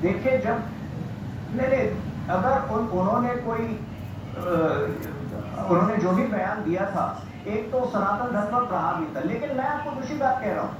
देखिए जब नहीं, अगर उन्होंने जो भी बयान दिया था, एक तो सनातन धर्म पर प्रहार नहीं था, लेकिन मैं आपको दूसरी बात कह रहा हूँ,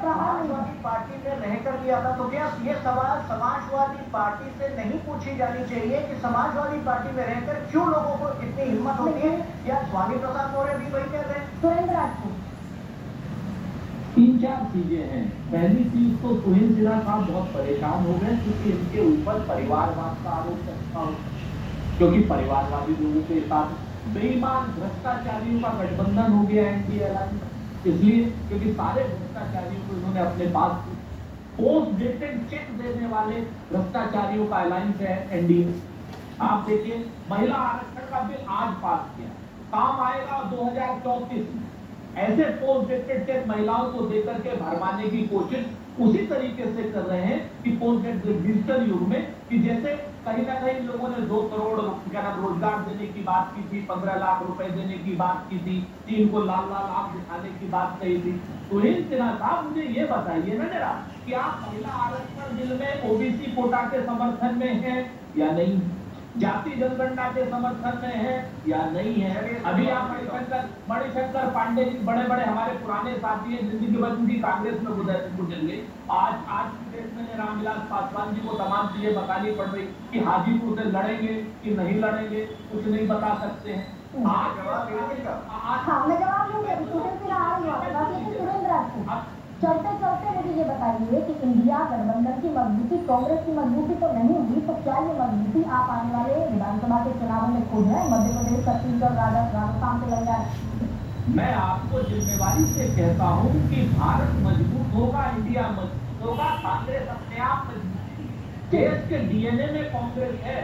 समाजवादी पार्टी में रहकर किया था, तो क्या ये सवाल समाजवादी पार्टी से नहीं पूछी जानी चाहिए कि समाजवादी पार्टी में रहकर क्यों लोगों को इतनी हिम्मत होती है? या स्वामी प्रसाद मौर्य भी वही कह रहे हैं? सुरेंद्र राजपूत 3-4 चीजें हैं। पहली चीज तो तुहिन सिन्हा साहब बहुत परेशान हो गए क्योंकि इनके ऊपर परिवारवाद का आरोप लगता हो, क्योंकि परिवारवादी लोगों के साथ बेईमान भ्रष्टाचारियों का गठबंधन हो गया एनडीए अलायंस, इसलिए क्योंकि सारे भ्रष्टाचारियों को इन्होंने अपने पास पोस्ट डेटेड चेक देने वाले भ्रष्टाचारियों का अलायंस है एनडीए। आप देखिए, महिला आरक्षण का बिल आज पास किया, काम आएगा 2034 में। ऐसे पोस्ट डेटेड चेक महिलाओं को देकर के भरवाने की कोशिश उसी तरीके से कर रहे हैं कि पोस्ट डेटेड डिजिटल युग में, कि जैसे कहीं ना कहीं लोगों ने 2 करोड़ रोजगार देने की बात की थी, 15 लाख रुपए देने की बात की थी, 3 को लाल आंख दिखाने की बात कही थी। तुहिन सिन्हा साहब मुझे ये बताइए ना जरा कि आप महिला आरक्षण बिल में ओबीसी कोटा के समर्थन में हैं या नहीं, जाति जनगणना के समर्थन में है या नहीं है? अभी आप मणिशंकर पांडे जी बड़े बड़े हमारे पुराने साथी हैं, जिंदगी भर उनकी कांग्रेस में गुजरेंगे। आज की डेट में रामविलास पासवान जी को तमाम चीजें बतानी पड़ रही कि हाजीपुर से लड़ेंगे कि नहीं लड़ेंगे, कुछ नहीं बता सकते हैं। चलते चलते मुझे ये बताइए कि इंडिया गठबंधन की मजबूती कांग्रेस की मजबूती तो नहीं होगी, तो क्या ये मजबूती आप आने वाले विधानसभा के चुनावों में खोज रहे हैं? मध्य प्रदेश, छत्तीसगढ़, राजस्थान से लग जाए। मैं आपको जिम्मेवारी से कहता हूँ कि भारत मजबूत होगा, इंडिया मजबूत होगा, कांग्रेस अपने आप मजबूत। देश के डीएनए में कांग्रेस है।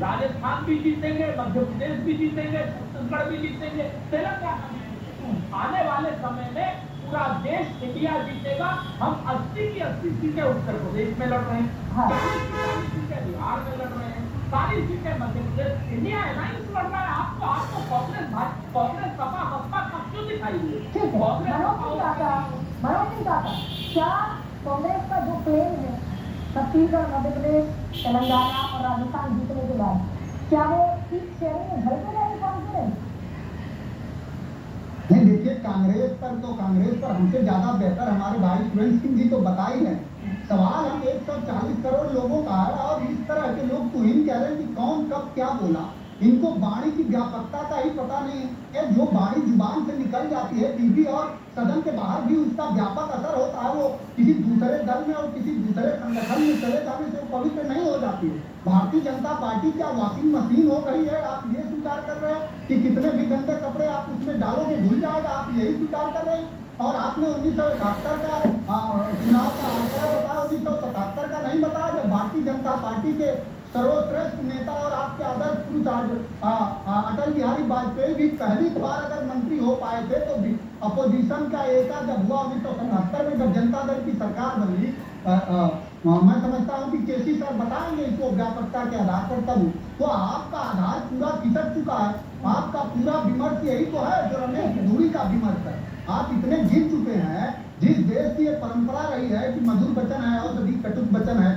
राजस्थान भी जीतेंगे, मध्य प्रदेश भी जीतेंगे, छत्तीसगढ़ भी जीतेंगे, तेलंगाना भी जीतेंगे। आने वाले समय में पूरा देश इंडिया जीतेगा। हम 80 की 80 सीटें उत्तर प्रदेश में लड़ रहे हैं, 40 की 40 सीटें बिहार में लड़ रहे हैं, सारी सीटें मध्य प्रदेश। इंडिया अलायंस लड़ रहा है। आपको कांग्रेस सपा बसपा कब क्यों दिखाई दे? मनोज सिंह काका, क्या कांग्रेस का जो प्लेन है छत्तीसगढ़, मध्य प्रदेश, तेलंगाना और राजस्थान जीतने के बाद, क्या वो सीट शेयरिंग में झलके जाएगी कॉन्फिडेंस? नहीं, देखिए कांग्रेस पर हमसे ज्यादा बेहतर हमारे भाई सुरेंद्र सिंह जी तो बता ही है। सवाल हम 140 करोड़ लोगों का है और इस तरह के लोग तुहिन कह रहे हैं कि कौन कब क्या बोला। इनको वाणी की व्यापकता का ही पता नहीं है। जो वाणी जुबान से निकल जाती है टीवी और सदन के बाहर भी उसका व्यापक असर होता है। वो किसी दूसरे दल में और किसी दूसरे संगठन में चले जाने से पवित्र नहीं हो जाती है। भारतीय जनता पार्टी क्या वॉशिंग मशीन हो गई है? आप ये स्वीकार कर रहे हैं कि कितने भी गंदे कपड़े आप उसमें डालोगे धुल जाएगा, आप यही स्वीकार कर रहे हैं। और आपने 1971 का चुनाव का आंकड़ा बताया, 1977 का नहीं बताया, जब भारतीय जनता पार्टी के सर्वश्रेष्ठ नेता और आपके आदर्श पुरुष अटल बिहारी वाजपेयी भी पहली बार अगर मंत्री हो पाए थे, तो अपोजिशन का एका जब हुआ 1977 में, जब जनता दल की सरकार बनी, मैं समझता हूँ कि केसी सर बताएंगे इसको व्यापकता के आधार पर। तब तो आपका आधार पूरा खिसक चुका है। आपका पूरा विमर्श यही तो है जो रमेश धूरी का विमर्श है। आप इतने गिर चुके हैं। जिस देश की ये परंपरा रही है कि मधुर वचन है, औषधि कटुक वचन है,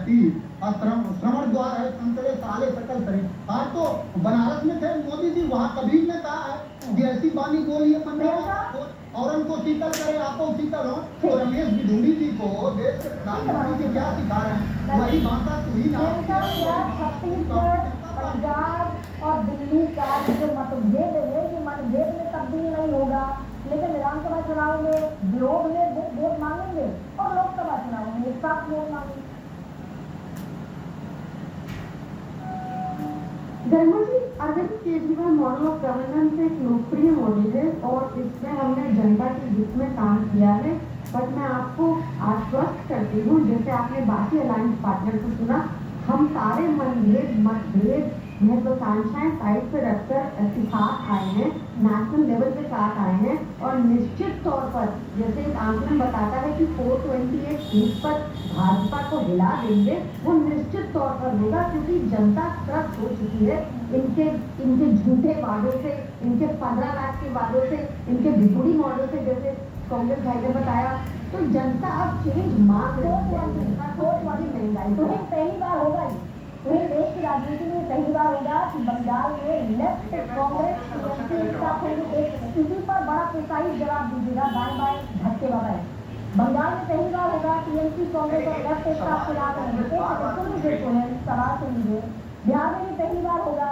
श्रवण द्वार है, संतरे साले सकल शरीर। आज तो बनारस में थे मोदी जी, वहाँ कबीर ने कहा है कि ऐसी बानी बोलिए मन और उनको शीतल करे, आपको शीतल हो। तो रमेश बिधूड़ी जी को देश के प्रधानमंत्री जी क्या सिखा रहे हैं? वही भाषा पंजाब और दिल्ली का जो मतभेद है, ये मतभेद में तब्दील नहीं होगा, लेकिन विधानसभा चुनाव में विरोध में वोट मांगेंगे और लोकसभा चुनाव में एक साथ वोट मांगेंगे। जी, Arvind Kejriwal model of governance एक लोकप्रिय मॉडल है और इसमें हमने जनता के हित में काम किया है। बट मैं आपको आश्वस्त करती हूँ, जैसे आपने बाकी अलायंस पार्टनर को सुना, हम सारे मतभेद महत्वाकांक्षाएं साइड पे रखकर साथ आए हैं, नेशनल लेवल पे साथ आए हैं। और निश्चित तौर पर जैसे एक आंकलन बताता है कि 428 सीट पर भाजपा को हिला देंगे, वो निश्चित तौर पर होगा, क्योंकि जनता त्रस्त हो चुकी है इनके झूठे वादों से, इनके 15 लाख के वादों से, इनके भिखुड़ी मॉडल से, जैसे कांग्रेस भाई ने बताया। तो जनता अब चेंज मांग रही है। सोच वाली महंगाई तो पहली बार होगा ही, तो देश की राजनीति में पहली बार होगा कि बंगाल में लेफ्ट कांग्रेस टीएमसी एक साथ होंगे। इसी पर बड़ा प्रिसाइज जवाब दीजिएगा, बाएं बाएं धक्के लगाए। बंगाल में पहली बार होगा टीएमसी कांग्रेस और लेफ्ट एक साथ चुनाव लड़ेंगे। सवाल सुनिए, बिहार में भी पहली बार होगा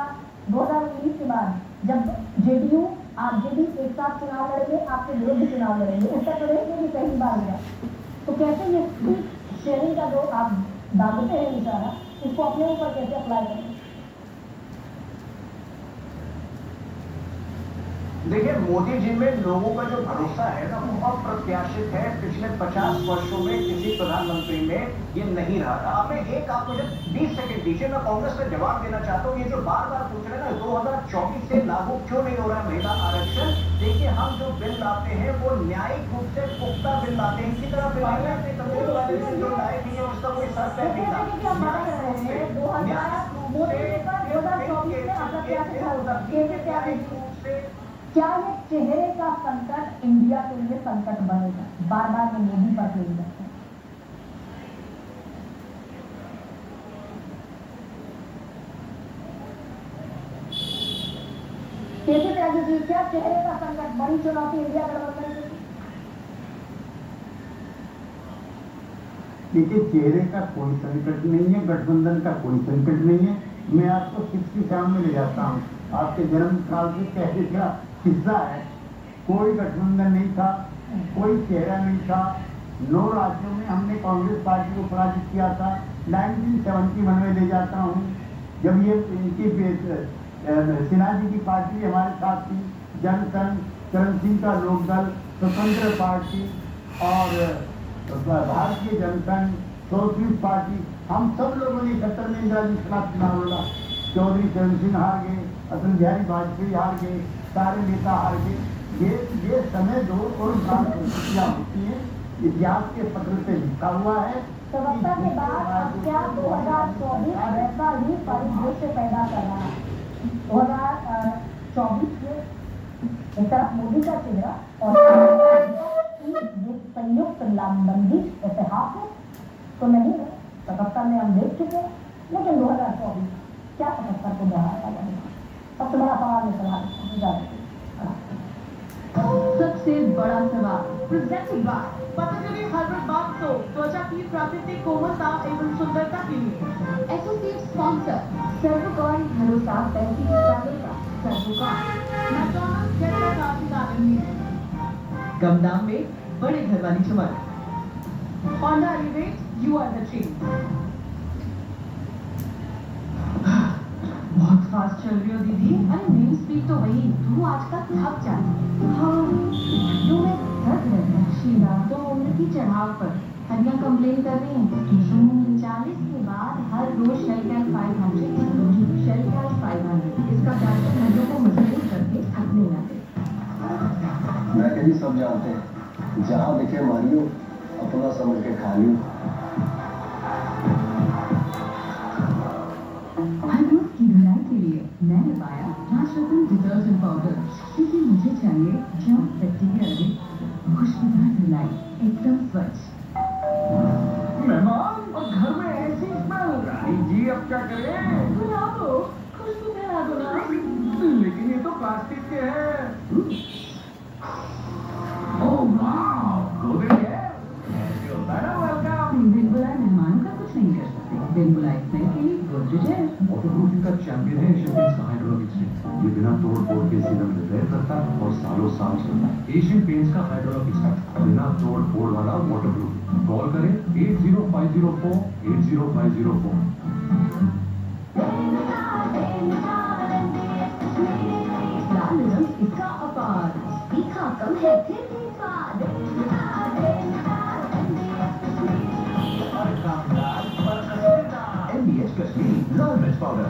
2019 के बाद, जब जेडीयू आरजेडी एक साथ चुनाव लड़ेंगे, आपके विरुद्ध चुनाव लड़ेंगे। उत्तर प्रदेश में भी पहली बार होगा। तो कैसे ये सीट शेयरिंग का जो आप दावते हैं निशाना, इसको अपने ऊपर कैसे अप्लाई करें? देखिए, मोदी जी में लोगों का जो भरोसा है ना, वो अप्रत्याशित है। पिछले 50 वर्षों में किसी प्रधानमंत्री में ये नहीं रहा था। आपने आप मुझे 20 सेकंड दीजिए, मैं कांग्रेस का जवाब देना चाहता हूँ। ये जो बार बार पूछ रहे हैं ना 2024 से लागू क्यों नहीं हो रहा है महिला आरक्षण, देखिए हम जो बिल लाते हैं वो न्यायिक रूप से पुख्ता बिल लाते हैं। इसी तरह बिल जो लाए नहीं है उसका कोई सर पैर नहीं था। क्या ये चेहरे का संकट इंडिया के लिए संकट बनेगा? बार बार में मोदी पर क्लेम करते हैं। कैसे त्यागी जी, क्या चेहरे का संकट बड़ी चुनौती इंडिया गठबंधन की? देखिए, चेहरे का कोई संकट नहीं है, गठबंधन का कोई संकट नहीं है। मैं आपको 67 में ले जाता हूँ। आपके जन्म काल से पहले का हिस्सा है। कोई गठबंधन नहीं था, कोई चेहरा नहीं था। 9 राज्यों में हमने कांग्रेस पार्टी को पराजित किया था। 1971 में ले जाता हूँ, जब ये इनकी सिन्हा जी की पार्टी हमारे साथ थी। जनसंघ, चरण सिंह का लोकदल, स्वतंत्र पार्टी और भारतीय जनसंघ, सोशलिस्ट पार्टी, हम सब लोगों ने 71 में इंदिरा जी के खिलाफ चुनाव लड़ा। चौधरी चरण सिंह हार गए, अटल बिहारी वाजपेयी हार गए, सारे नेता हार गए। ये समय दो और परिस्थितियां होती हैं, इतिहास के पत्र से लिखा हुआ है। सत्ता के बाद अब क्या 2024 वैसा ही परिदृश्य पैदा कर रहा है? 2024 में एक तरफ मोदी का चेहरा और ये संयुक्त लामबंदी ऐतिहासिक तो नहीं है, 77 में हम देख चुके हैं, लेकिन 2024 क्या 77 को दोहराता जाएगा? सबसे बड़ा सवाल निकला। सबसे बड़ा सवाल presented by Patanjali herbal bath soap, त्वचा की प्राकृतिक कोमलता एवं सुंदरता के लिए। एसोसिएट स्पॉन्सर सर्वकॉन भरोसा 35 सालों का सर्वकॉन। मैकडॉनल्ड्स कैसा काफी गार्डन, कम दाम में बड़े घर वाली चमक। Honda Elevate, you are the change. बहुत फास्ट चल रही हो दीदी। अरे मेरी स्पीड तो वही, तू आजकल थक जाती है। हाँ, तो मैं थक रहता है शीला, तो उम्र की चढ़ाव पर हरिया कंप्लेन कर रही हूँ। 40 के बाद हर रोज शेलकैल 500, शेलकैल 500, इसका कैल्शियम हड्डियों को मजबूत करके थकने न दे। मैं कभी सब जानते हैं, जहाँ दिखे मारियो, अपना समझ के खा लियो। की धुलाई के लिए मैंने पाया राजरत्न डिटर्जेंट पाउडर, क्योंकि मुझे चाहिए जर्म बैक्टीरिया रहित खुशबूदार धुलाई, एकदम स्वच्छ। मेहमान और घर में ऐसी स्मेल। रानी जी अब क्या करें? बुला दो, खुशबू फैला दो ना। लेकिन ये तो प्लास्टिक के हैं। ओह वाह, गोल्डन है। ऐसे होता है ना वेलकम। बिन बुलाए मेहमान का कुछ नहीं कर सकते। बिन बुलाए स्मेल के लिए गुड है। वाटरप्रूफिंग का चैंपियन है एशियन पेंट्स का हाइड्रोलिक स्ट्रिप। ये बिना तोड़ फोड़ के सीधा में रिपेयर करता है और सालों साल चलता है। एशियन पेंट्स का हाइड्रोलिक स्ट्रिप, बिना तोड़ फोड़ वाला वाटरप्रूफ। कॉल करें 80504 80504। लाल रंग इसका अपार, तीखा कम है फिर भी स्वाद। MBS कश्मीरी लाल मिर्च पाउडर।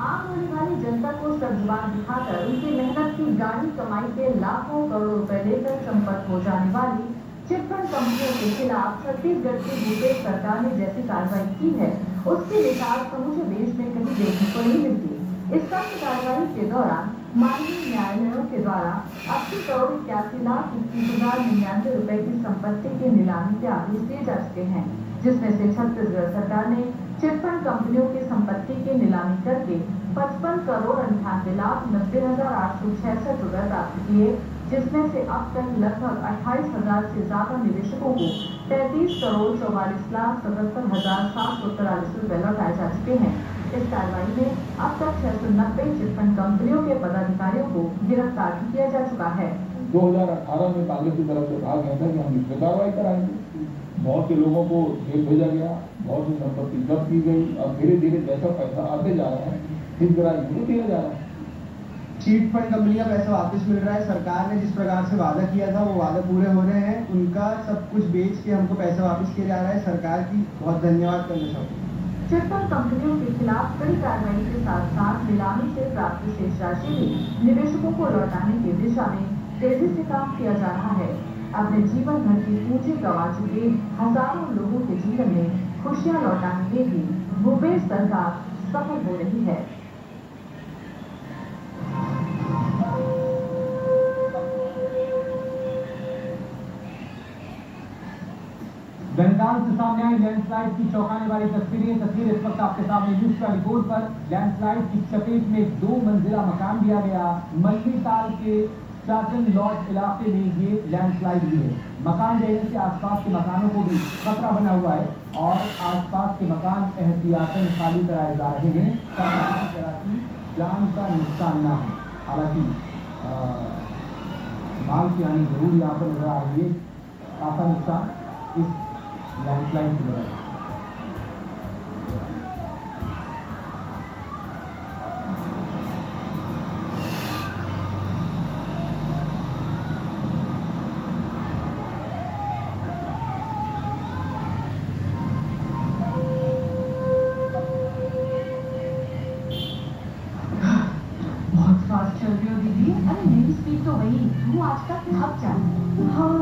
आम होने वाली जनता को सब्जुबान दिखाकर उनकी मेहनत की गाढ़ी कमाई के लाखों करोड़ रुपए लेकर संपत्त हो जाने वाली चिटफंड कंपनियों के खिलाफ छत्तीसगढ़ की भूपेश सरकार ने जैसी कार्रवाई की है, उसकी मिसाल समूचे देश में कहीं देखने को नहीं मिलती। इस सख्त कार्रवाई के दौरान माननीय न्यायालयों के द्वारा 80 करोड़ 81,21,099 रुपए की संपत्ति की नीलामी के आदेश दिए जा चुके हैं, जिसमें से छत्तीसगढ़ सरकार ने चिटफंड कंपनियों की संपत्ति की नीलामी करके 55 करोड़ 98,90,866 रुपए प्राप्त किए, जिसमें से अब तक लगभग 28,000 से ज्यादा निवेशकों को 33 करोड़ 44,77,743 रुपए लौटाए जा चुके हैं। इस कार्रवाई में अब तक 690 चिटफंड कंपनियों के पदाधिकारियों को गिरफ्तार भी किया जा चुका है। 2018 में कांग्रेस की तरफ से कहा गया था कि हम इस पर कार्रवाई कराएंगे। बहुत से लोगों को जेल भेजा गया, बहुत सी संपत्ति जब्त की गई और धीरे धीरे जैसा पैसा आते जा रहा है इस तरह इनको दिया जा रहा है। चीट फंड कंपनी का पैसा वापस मिल रहा है। सरकार ने जिस प्रकार से वादा किया था वो वादा पूरे हो रहे हैं। उनका सब कुछ बेच के हमको पैसा वापस किया जा रहा है। सरकार की बहुत धन्यवाद करना चाहूँगा। चिटफंड कंपनियों के खिलाफ कड़ी कार्रवाई के साथ साथ नीलामी से प्राप्त शेष राशि भी निवेशकों को लौटाने की दिशा में तेजी से काम किया जा रहा है। अपने जीवन भर की पूंजी गंवा चुके हजारों लोगों के जीवन में खुशियां लौटाने में भी भूपेश सरकार सफल हो रही है। बंगाल से सामने आई लैंडस्लाइड की चौंकाने वाली तस्वीर इस वक्त आपके सामने न्यूज 24 पर। लैंडस्लाइड की चपेट में 2 मंजिला मकान दिया गया। मछली ताल के शासन लॉज इलाके में ये लैंडस्लाइड हुई है। मकान गिरने से आसपास के मकानों को भी खतरा बना हुआ है और आसपास के मकान एहतियातन खाली कराए जा रहे हैं ताकि किसी तरह की जान का नुकसान न हो। हालांकि माल की हानि जरूर यहाँ पर नजर आ रही है। काफी नुकसान इस लैंडस्लाइड की वजह से। बहुत फास्ट चल रही हो दीदी। अरे मेरी स्पीड तो वही, तू आज तक थक जा। हाँ,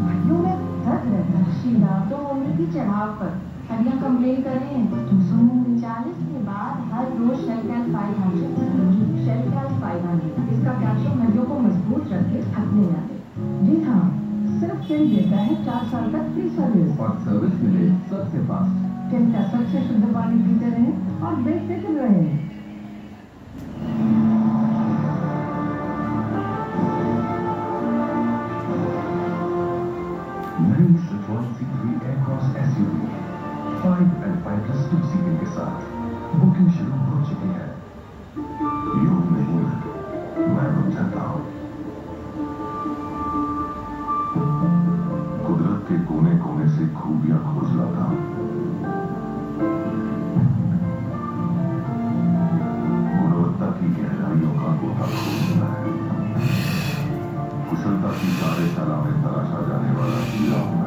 हड्डियों में दर्द रहता है। शीला तो उम्र की चढ़ाव पर हड्डियां कंप्लेन कर रही हैं। तुम सुनो, 40 के बाद हर रोज शेलकैल 500 शेलकैल 500 इसका कैल्शियम हड्डियों को मजबूत रखे, थकने ना दे। जी हाँ, सिर्फ फिल देता है 4 साल तक फ्री सर्विस और सर्विस मिले सबसे फास्ट। चिंता सबसे शुद्ध पानी पीते रहे और बेफिक्र रहे। नई Citroen C3 Aircross SUV 5 and 5+2 seating के साथ बुकिंग शुरू हो चुकी है। यूं नहीं, मैं रुक जाता हूं। कुदरत के कोने कोने से खूबियां खोज लाता हूं। गुणवत्ता की गहराइयों का गोता खोजता है। कुशलता की कार्यशाला में तराशा जाने वाला हीरा हूं।